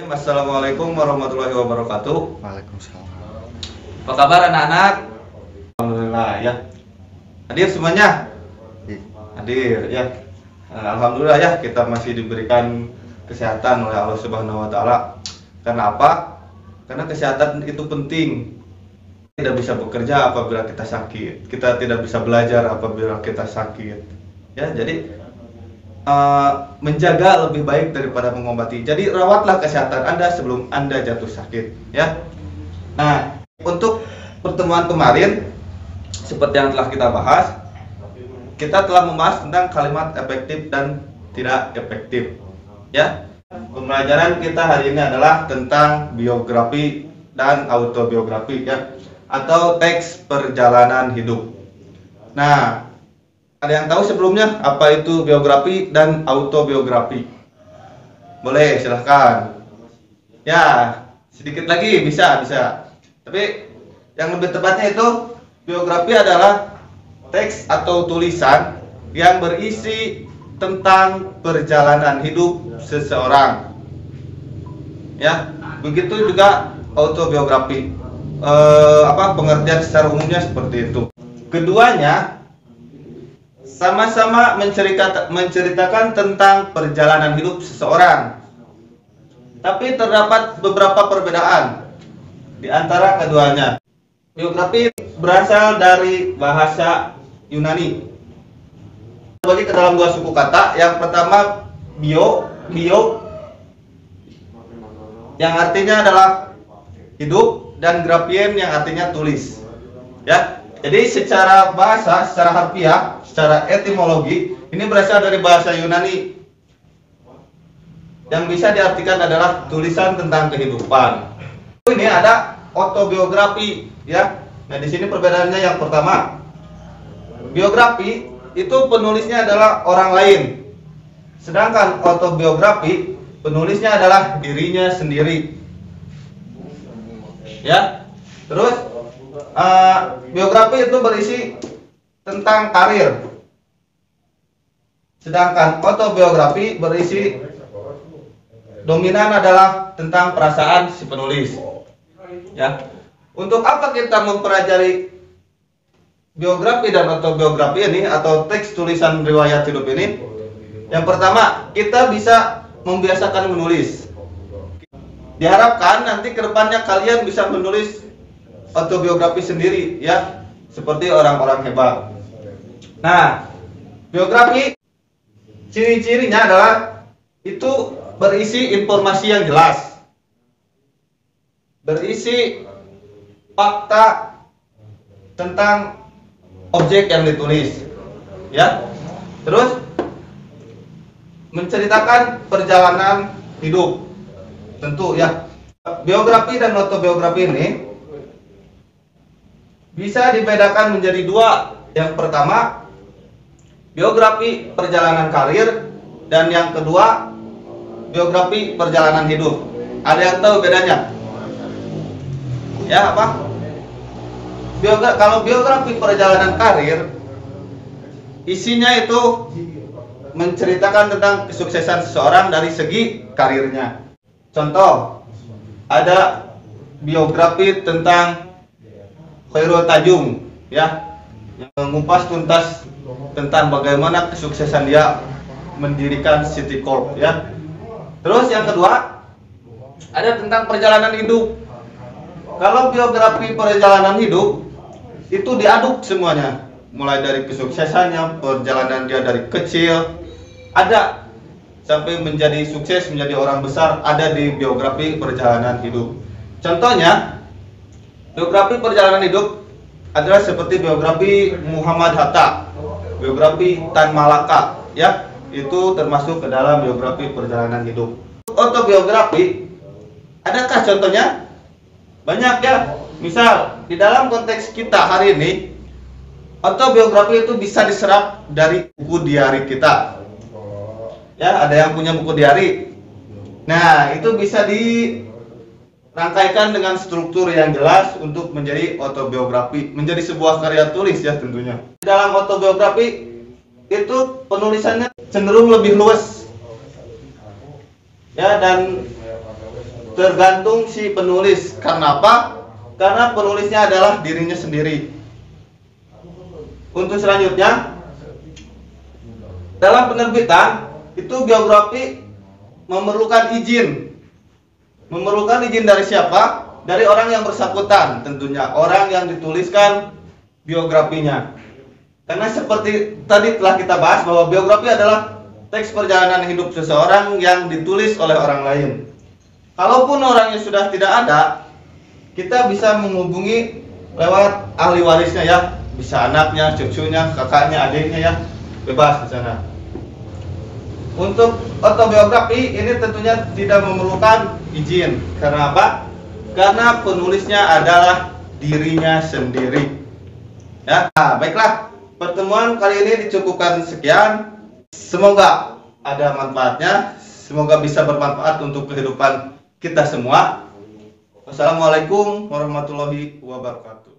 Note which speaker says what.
Speaker 1: Assalamualaikum warahmatullahi wabarakatuh.
Speaker 2: Waalaikumsalam.
Speaker 1: Apa kabar anak-anak? Alhamdulillah ya. Hadir semuanya? Hadir ya. Alhamdulillah ya, kita masih diberikan kesehatan oleh Allah Subhanahu wa taala. Karena apa? Karena kesehatan itu penting. Tidak bisa bekerja apabila kita sakit. Kita tidak bisa belajar apabila kita sakit. Ya, jadi menjaga lebih baik daripada mengobati. Jadi rawatlah kesehatan Anda sebelum Anda jatuh sakit, ya. Nah, untuk pertemuan kemarin seperti yang telah kita bahas, kita telah membahas tentang kalimat efektif dan tidak efektif, ya. Pembelajaran kita hari ini adalah tentang biografi dan autobiografi, ya, atau teks perjalanan hidup. Nah, ada yang tahu sebelumnya apa itu biografi dan autobiografi? Boleh, silahkan. Ya, sedikit lagi bisa. Tapi yang lebih tepatnya itu biografi adalah teks atau tulisan yang berisi tentang perjalanan hidup seseorang. Ya, begitu juga autobiografi. Pengertian secara umumnya seperti itu. Keduanya sama-sama menceritakan tentang perjalanan hidup seseorang, tapi terdapat beberapa perbedaan di antara keduanya. Biografi berasal dari bahasa Yunani, terbagi ke dalam dua suku kata. Yang pertama bio, yang artinya adalah hidup, dan graphein yang artinya tulis, ya. Jadi secara bahasa, secara harfiah, secara etimologi, ini berasal dari bahasa Yunani yang bisa diartikan adalah tulisan tentang kehidupan. Ini ada autobiografi, ya. Nah, di sini perbedaannya yang pertama, biografi itu penulisnya adalah orang lain, sedangkan autobiografi penulisnya adalah dirinya sendiri, ya. Terus biografi itu berisi tentang karir, sedangkan autobiografi berisi dominan adalah tentang perasaan si penulis, ya. Untuk apa kita mempelajari biografi dan autobiografi ini atau teks tulisan riwayat hidup ini? Yang pertama, kita bisa membiasakan menulis. Diharapkan nanti kedepannya kalian bisa menulis autobiografi sendiri, ya, seperti orang-orang hebat. Nah, biografi ciri-cirinya adalah itu berisi informasi yang jelas, berisi fakta tentang objek yang ditulis, ya. Terus menceritakan perjalanan hidup, tentu, ya. Biografi dan autobiografi ini bisa dibedakan menjadi dua. Yang pertama, biografi perjalanan karir, dan yang kedua, biografi perjalanan hidup. Ada yang tahu bedanya? Ya, apa? Kalau biografi perjalanan karir, isinya itu menceritakan tentang kesuksesan seseorang dari segi karirnya. Contoh, ada biografi tentang Khairul Tanjung, ya, yang mengupas tuntas tentang bagaimana kesuksesan dia mendirikan City Corp, ya. Terus yang kedua, ada tentang perjalanan hidup. Kalau biografi perjalanan hidup itu diaduk semuanya, mulai dari kesuksesannya, perjalanan dia dari kecil, ada sampai menjadi sukses, menjadi orang besar, ada di biografi perjalanan hidup. Contohnya, biografi perjalanan hidup adalah seperti biografi Muhammad Hatta, biografi Tan Malaka, ya, itu termasuk ke dalam biografi perjalanan hidup. Autobiografi, adakah contohnya? Banyak, ya. Misal di dalam konteks kita hari ini, autobiografi itu bisa diserap dari buku diari kita, ya. Ada yang punya buku diari, nah itu bisa dirangkaikan dengan struktur yang jelas untuk menjadi autobiografi, menjadi sebuah karya tulis, ya, tentunya. Di dalam autobiografi itu penulisannya cenderung lebih luas, ya, dan tergantung si penulis. Karena apa? Karena penulisnya adalah dirinya sendiri. Untuk selanjutnya, dalam penerbitan itu biografi memerlukan izin. Memerlukan izin dari siapa? Dari orang yang bersangkutan, tentunya orang yang dituliskan biografinya. Karena seperti tadi telah kita bahas bahwa biografi adalah teks perjalanan hidup seseorang yang ditulis oleh orang lain. Kalaupun orangnya sudah tidak ada, kita bisa menghubungi lewat ahli warisnya ya. Bisa anaknya, cucunya, kakaknya, adiknya ya. Bebas di sana. Untuk autobiografi ini tentunya tidak memerlukan izin. Karena apa? Karena penulisnya adalah dirinya sendiri. Ya, nah, baiklah. Pertemuan kali ini dicukupkan sekian. Semoga ada manfaatnya. Semoga bisa bermanfaat untuk kehidupan kita semua. Wassalamualaikum warahmatullahi wabarakatuh.